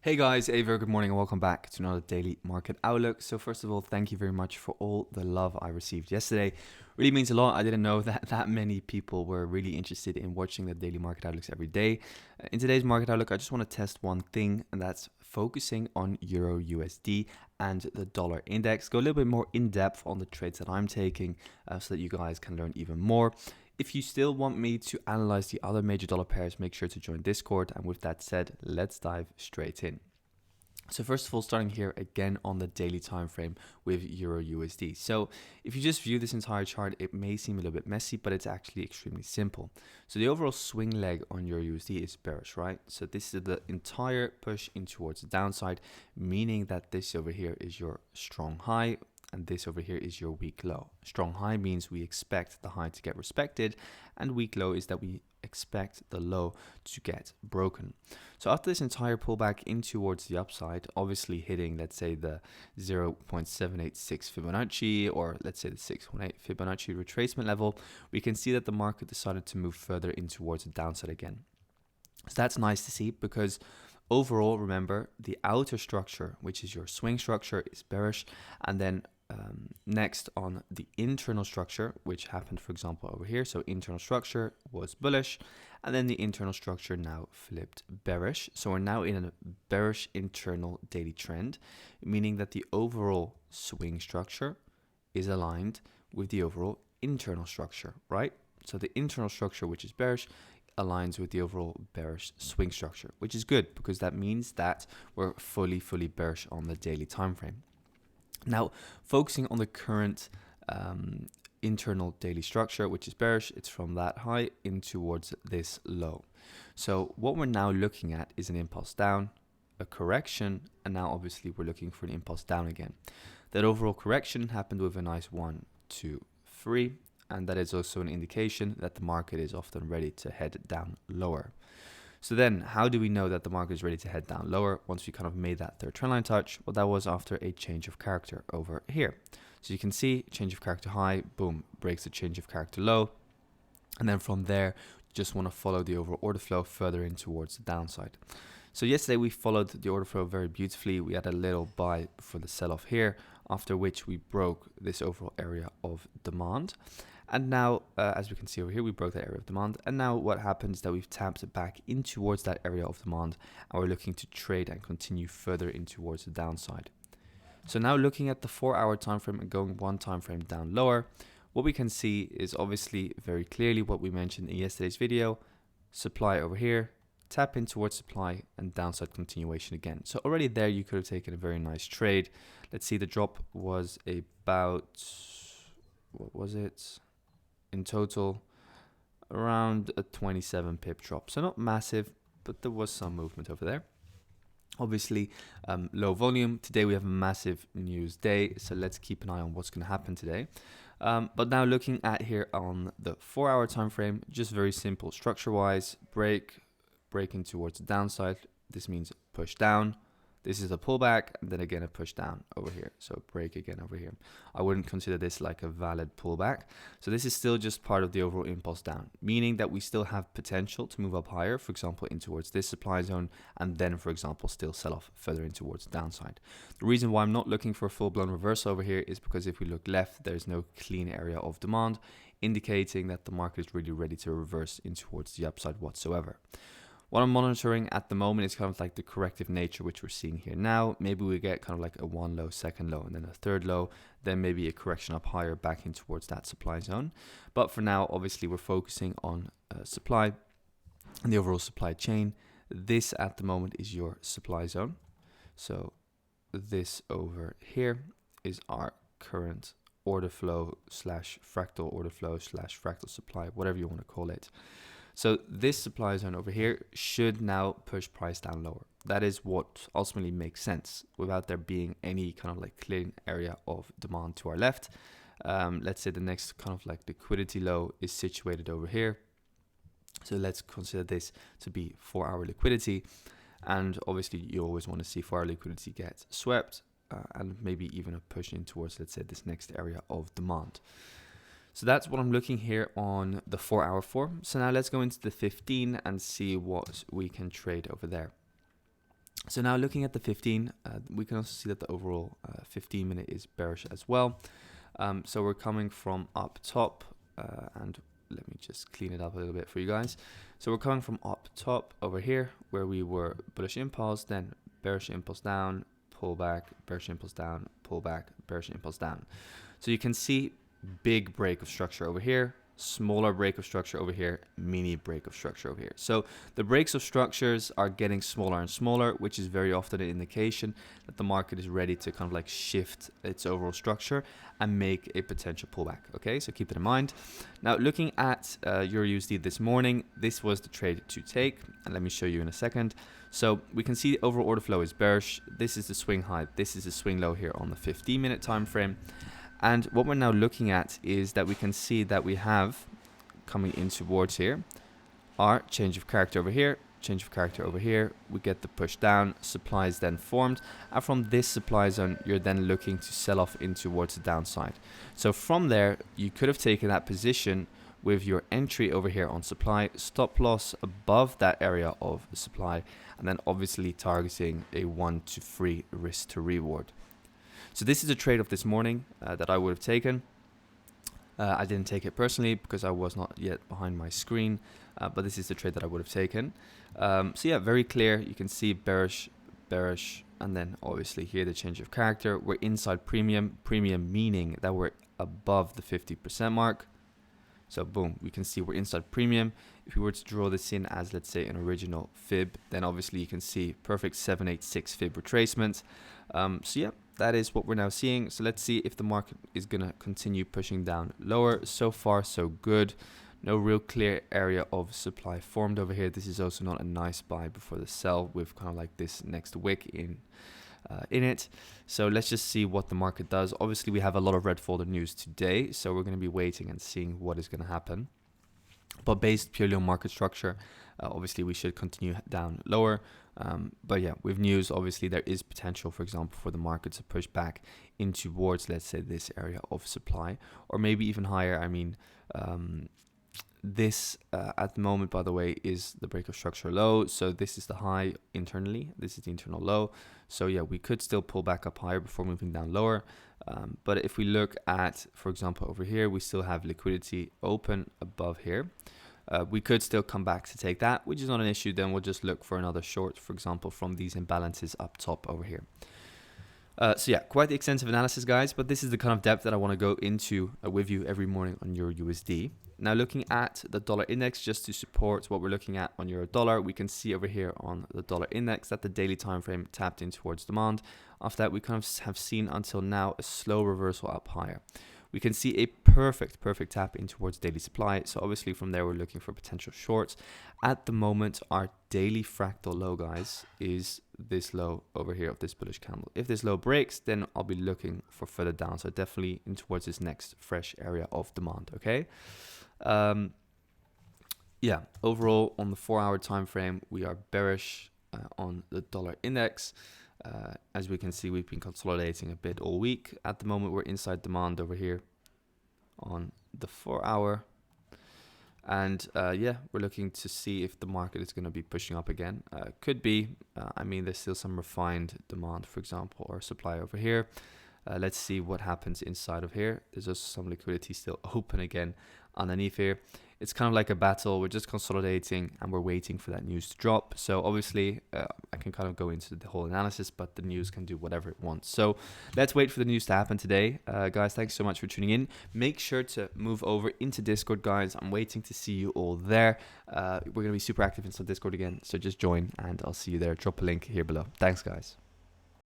Hey guys, a very good morning and welcome back to another daily market outlook. So first of all, thank you very much for all the love I received yesterday. Really means a lot. I didn't know that many people were really interested in watching the daily market outlooks every day. In today's market outlook, I just want to test one thing, and that's focusing on Euro USD and the dollar index. Go a little bit more in depth on the trades that I'm taking so that you guys can learn even more. If you still want me to analyze the other major dollar pairs, make sure to join Discord. And with that said, let's dive straight in. So first of all, starting here again on the daily time frame with Euro USD. So if you just view this entire chart, it may seem a little bit messy, but it's actually extremely simple. So the overall swing leg on Euro USD is bearish, right? So this is the entire push in towards the downside, meaning that this over here is your strong high, and this over here is your weak low. Strong high means we expect the high to get respected, and weak low is that we expect the low to get broken. So after this entire pullback in towards the upside, obviously hitting, let's say, the 0.786 Fibonacci, or let's say the 618 Fibonacci retracement level, we can see that the market decided to move further in towards the downside again. So that's nice to see, because overall, remember, the outer structure, which is your swing structure, is bearish, and then next on the internal structure, which happened, for example, over here. So internal structure was bullish, and then the internal structure now flipped bearish. So we're now in a bearish internal daily trend, meaning that the overall swing structure is aligned with the overall internal structure, right? So the internal structure, which is bearish, aligns with the overall bearish swing structure, which is good because that means that we're fully bearish on the daily time frame. Now, focusing on the current internal daily structure, which is bearish, it's from that high in towards this low. So what we're now looking at is an impulse down, a correction, and now obviously we're looking for an impulse down again. That overall correction happened with a nice 1, 2, 3, and that is also an indication that the market is often ready to head down lower. So then, how do we know that the market is ready to head down lower once we kind of made that third trendline touch? Well, that was after a change of character over here. So you can see change of character high, boom, breaks the change of character low. And then from there, you just want to follow the overall order flow further in towards the downside. So yesterday we followed the order flow very beautifully. We had a little buy for the sell-off here, after which we broke this overall area of demand. And now, as we can see over here, we broke that area of demand. And now what happens is that we've tapped it back in towards that area of demand, and we're looking to trade and continue further in towards the downside. So now looking at the 4-hour time frame and going one time frame down lower, what we can see is obviously very clearly what we mentioned in yesterday's video: supply over here, tap in towards supply, and downside continuation again. So already there you could have taken a very nice trade. Let's see, the drop was about, what was it? In total, around a 27 pip drop. So not massive, but there was some movement over there. Obviously, low volume. Today we have a massive news day, so let's keep an eye on what's going to happen today. But now looking at here on the 4-hour time frame, just very simple structure-wise: breaking towards the downside. This means push down. This is a pullback, and then again a push down over here. So break again over here. I wouldn't consider this like a valid pullback. So this is still just part of the overall impulse down, meaning that we still have potential to move up higher, for example, in towards this supply zone, and then, for example, still sell off further in towards the downside. The reason why I'm not looking for a full-blown reversal over here is because if we look left, there's no clean area of demand, indicating that the market is really ready to reverse in towards the upside whatsoever. What I'm monitoring at the moment is kind of like the corrective nature, which we're seeing here now. Maybe we get kind of like a one low, second low, and then a third low, then maybe a correction up higher back in towards that supply zone. But for now, obviously, we're focusing on supply and the overall supply chain. This at the moment is your supply zone. So this over here is our current order flow slash fractal order flow slash fractal supply, whatever you want to call it. So this supply zone over here should now push price down lower. That is what ultimately makes sense without there being any kind of like clean area of demand to our left. Let's say the next kind of like liquidity low is situated over here. So let's consider this to be 4-hour liquidity. And obviously you always want to see 4-hour liquidity get swept and maybe even a push in towards, let's say, this next area of demand. So that's what I'm looking here on the 4-hour for. So now let's go into the 15 and see what we can trade over there. So now looking at the 15, we can also see that the overall 15 minute is bearish as well. So we're coming from up top, and let me just clean it up a little bit for you guys. So we're coming from up top over here where we were bullish impulse, then bearish impulse down, pull back, bearish impulse down, pull back, bearish impulse down. So you can see big break of structure over here, smaller break of structure over here, mini break of structure over here. So the breaks of structures are getting smaller and smaller, which is very often an indication that the market is ready to kind of like shift its overall structure and make a potential pullback. Okay, so keep it in mind. Now looking at EURUSD this morning, this was the trade to take, and let me show you in a second. So we can see overall order flow is bearish. This is the swing high, this is the swing low here on the 15-minute time frame. And what we're now looking at is that we can see that we have coming in towards here our change of character over here, change of character over here. We get the push down, supply is then formed. And from this supply zone, you're then looking to sell off in towards the downside. So from there, you could have taken that position with your entry over here on supply, stop loss above that area of supply, and then obviously targeting a 1 to 3 risk to reward. So this is a trade of this morning that I would have taken. I didn't take it personally because I was not yet behind my screen, but this is the trade that I would have taken. So yeah, very clear. You can see bearish, bearish, and then obviously here the change of character. We're inside premium, premium meaning that we're above the 50% mark. So boom, we can see we're inside premium. If we were to draw this in as, let's say, an original fib, then obviously you can see perfect 786 fib retracement. So yeah, that is what we're now seeing. So let's see if the market is going to continue pushing down lower. So far, so good. No real clear area of supply formed over here. This is also not a nice buy before the sell with kind of like this next wick in it. So let's just see what the market does. Obviously, we have a lot of red folder news today, so we're going to be waiting and seeing what is going to happen. But based purely on market structure, obviously we should continue down lower. But yeah, with news, obviously there is potential, for example, for the market to push back in towards, let's say, this area of supply, or maybe even higher. I mean, this at the moment, by the way, is the break of structure low. So this is the high internally. This is the internal low. So yeah, we could still pull back up higher before moving down lower. But if we look at, for example, over here, we still have liquidity open above here. We could still come back to take that, which is not an issue. Then we'll just look for another short, for example, from these imbalances up top over here. So yeah, quite the extensive analysis, guys, but this is the kind of depth that I want to go into with you every morning on EURUSD. Now looking at the dollar index, just to support what we're looking at on euro dollar, we can see over here on the dollar index that the daily time frame tapped in towards demand. After that, we kind of have seen until now a slow reversal up higher. We can see a perfect tap in towards daily supply. So obviously from there, we're looking for potential shorts. At the moment, our daily fractal low, guys, is this low over here of this bullish candle. If this low breaks, then I'll be looking for further down. So definitely in towards this next fresh area of demand, okay? Yeah, overall on the 4-hour time frame, we are bearish on the dollar index. As we can see, we've been consolidating a bit all week. At the moment, we're inside demand over here on the 4-hour. And yeah, we're looking to see if the market is going to be pushing up again. Could be. I mean, there's still some refined demand, for example, or supply over here. Let's see what happens inside of here. There's also some liquidity still open again underneath here. It's kind of like a battle. We're just consolidating and we're waiting for that news to drop. So obviously I can kind of go into the whole analysis, but the news can do whatever it wants. So let's wait for the news to happen today. Guys, thanks so much for tuning in. Make sure to move over into Discord, guys. I'm waiting to see you all there. We're going to be super active inside Discord again. So just join and I'll see you there. Drop a link here below. Thanks, guys.